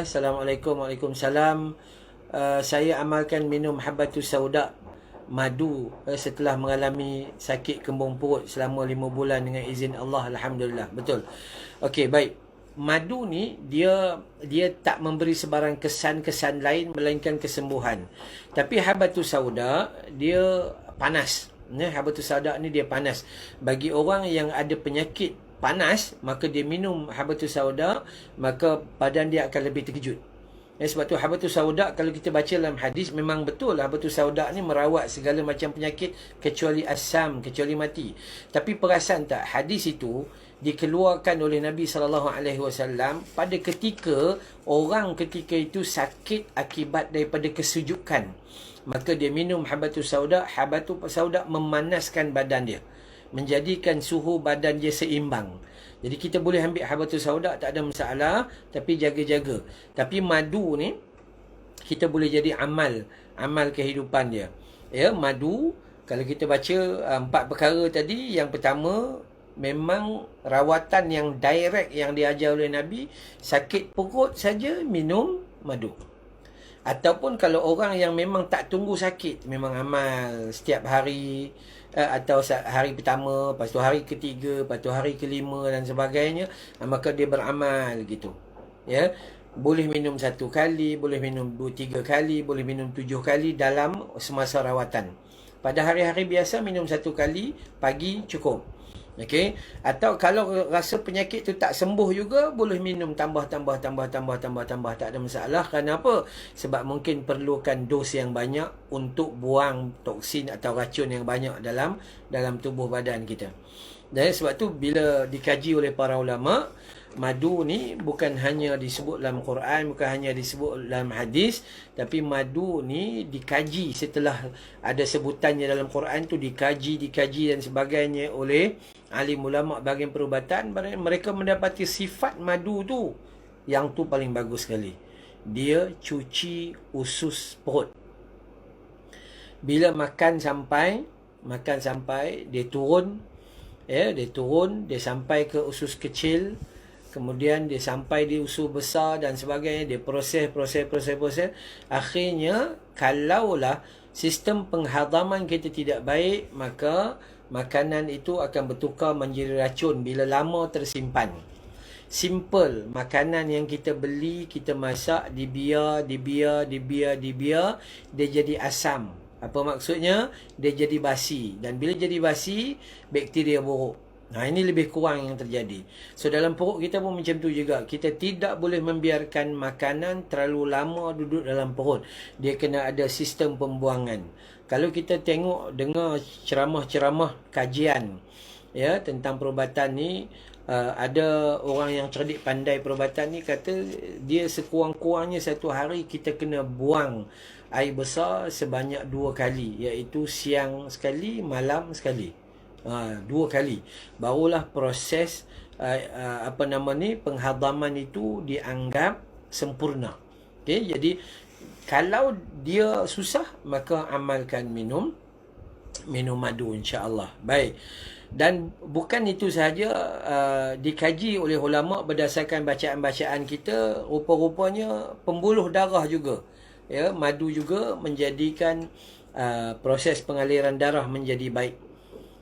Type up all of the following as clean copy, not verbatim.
Assalamualaikum. Waalaikumsalam. Saya amalkan minum habbatus sauda, madu, setelah mengalami sakit kembung perut selama 5 bulan dengan izin Allah. Alhamdulillah. Betul. Okey, baik. Madu ni dia tak memberi sebarang kesan-kesan lain melainkan kesembuhan. Tapi habbatus sauda dia panas. Habbatus sauda ni dia panas. Bagi orang yang ada penyakit panas, maka dia minum habbatus sauda, maka badan dia akan lebih terkejut. Sebab tu habbatus sauda, kalau kita baca dalam hadis, memang betul habbatus sauda ni merawat segala macam penyakit kecuali asam, kecuali mati. Tapi perasan tak, hadis itu dikeluarkan oleh Nabi SAW pada ketika orang ketika itu sakit akibat daripada kesujukan. Maka dia minum habbatus sauda. Habbatus sauda memanaskan badan dia, menjadikan suhu badan dia seimbang. Jadi kita boleh ambil habbatus sauda, tak ada masalah, tapi jaga-jaga. Tapi madu ni kita boleh jadi amal kehidupan dia. Ya, madu kalau kita baca 4 perkara tadi, yang pertama memang rawatan yang direct yang diajar oleh Nabi, sakit perut saja minum madu. Ataupun kalau orang yang memang tak tunggu sakit, memang amal setiap hari, atau hari pertama, lepas tu hari ketiga, lepas tu hari kelima dan sebagainya, maka dia beramal gitu. Ya, boleh minum 1 kali, boleh minum 2-3 kali, boleh minum 7 kali dalam semasa rawatan. Pada hari-hari biasa minum 1 kali, pagi cukup. Okey, atau kalau rasa penyakit tu tak sembuh juga, boleh minum tambah, tak ada masalah. Kenapa? Sebab mungkin perlukan dos yang banyak untuk buang toksin atau racun yang banyak dalam tubuh badan kita. Dan sebab tu bila dikaji oleh para ulama, madu ni bukan hanya disebut dalam Quran, bukan hanya disebut dalam hadis, tapi madu ni dikaji setelah ada sebutannya dalam Quran tu, dikaji dan sebagainya oleh alim ulama bahagian perubatan. Mereka mendapati sifat madu tu, yang tu paling bagus sekali. Dia cuci usus perut. Bila makan sampai dia turun, dia sampai ke usus kecil, kemudian dia sampai di usus besar dan sebagainya, dia proses. Akhirnya, kalaulah sistem penghadaman kita tidak baik, maka makanan itu akan bertukar menjadi racun bila lama tersimpan. Simple, makanan yang kita beli, kita masak, dibiar, dia jadi asam. Apa maksudnya? Dia jadi basi. Dan bila jadi basi, bakteria buruk. Ini lebih kurang yang terjadi. So dalam perut kita pun macam tu juga. Kita tidak boleh membiarkan makanan terlalu lama duduk dalam perut. Dia kena ada sistem pembuangan. Kalau kita dengar ceramah-ceramah kajian tentang perubatan ni, ada orang yang cerdik pandai perubatan ni kata, dia sekurang-kurangnya 1 hari kita kena buang air besar sebanyak 2 kali, iaitu siang sekali, malam sekali. 2 kali barulah proses penghadaman itu dianggap sempurna. Okey, jadi kalau dia susah, maka amalkan minum madu, insya-Allah. Baik. Dan bukan itu sahaja, dikaji oleh ulama berdasarkan bacaan-bacaan kita, rupa-rupanya pembuluh darah juga, madu juga menjadikan proses pengaliran darah menjadi baik.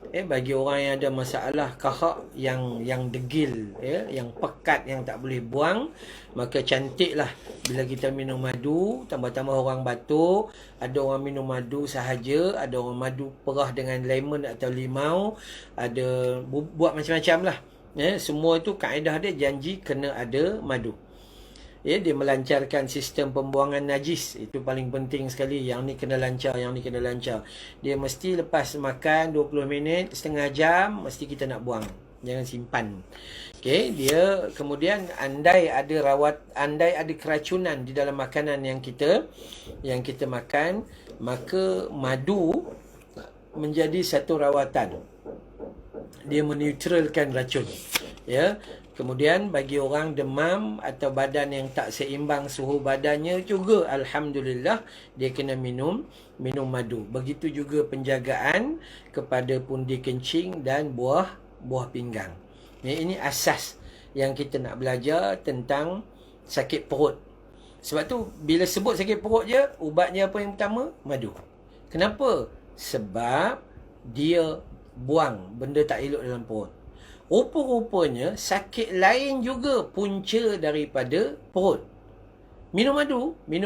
Bagi orang yang ada masalah kahak yang degil, yang pekat, yang tak boleh buang, maka cantiklah bila kita minum madu. Tambah-tambah orang batuk, ada orang minum madu sahaja, ada orang madu perah dengan lemon atau limau, ada buat macam-macam lah. Semua itu kaedah dia janji kena ada madu. Dia melancarkan sistem pembuangan najis. Itu paling penting sekali. Yang ni kena lancar, Dia mesti lepas makan 20 minit, setengah jam, mesti kita nak buang. Jangan simpan. Okey, dia kemudian andai ada keracunan di dalam makanan yang kita makan, maka madu menjadi satu rawatan. Dia menetralkan racun. Kemudian bagi orang demam atau badan yang tak seimbang suhu badannya juga, alhamdulillah, dia kena minum madu. Begitu juga penjagaan kepada pundi kencing dan buah pinggang. Ini asas yang kita nak belajar tentang sakit perut. Sebab tu bila sebut sakit perut je, ubatnya apa yang pertama? Madu. Kenapa? Sebab dia buang benda tak elok dalam perut. Rupa-rupanya sakit lain juga punca daripada perut. Minum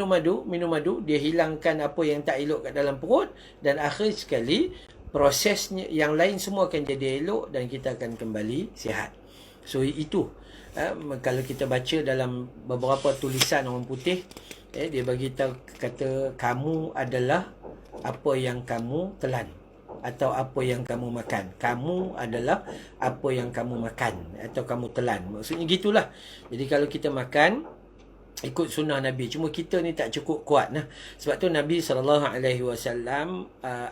madu, dia hilangkan apa yang tak elok kat dalam perut, dan akhir sekali prosesnya yang lain semua akan jadi elok dan kita akan kembali sihat. So itu kalau kita baca dalam beberapa tulisan orang putih, dia bagi tahu, kata kamu adalah apa yang kamu telan atau apa yang kamu makan. Kamu adalah apa yang kamu makan atau kamu telan. Maksudnya gitulah. Jadi kalau kita makan ikut sunnah Nabi, cuma kita ni tak cukup kuat nah. Sebab tu Nabi SAW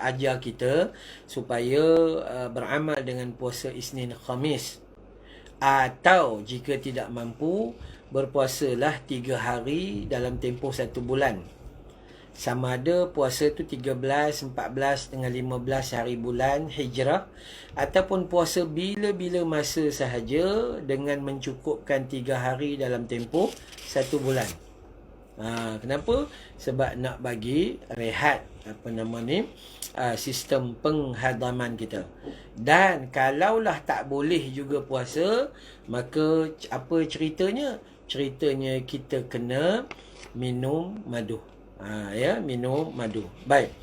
ajar kita supaya beramal dengan puasa Isnin Khamis, atau jika tidak mampu, berpuasalah 3 hari dalam tempoh 1 bulan. Sama ada puasa tu 13, 14 dengan 15 hari bulan Hijrah, ataupun puasa bila-bila masa sahaja dengan mencukupkan 3 hari dalam tempoh 1 bulan. Kenapa? Sebab nak bagi rehat sistem penghadaman kita. Dan kalaulah tak boleh juga puasa, maka apa ceritanya? Ceritanya kita kena minum madu. Minum madu. Baik.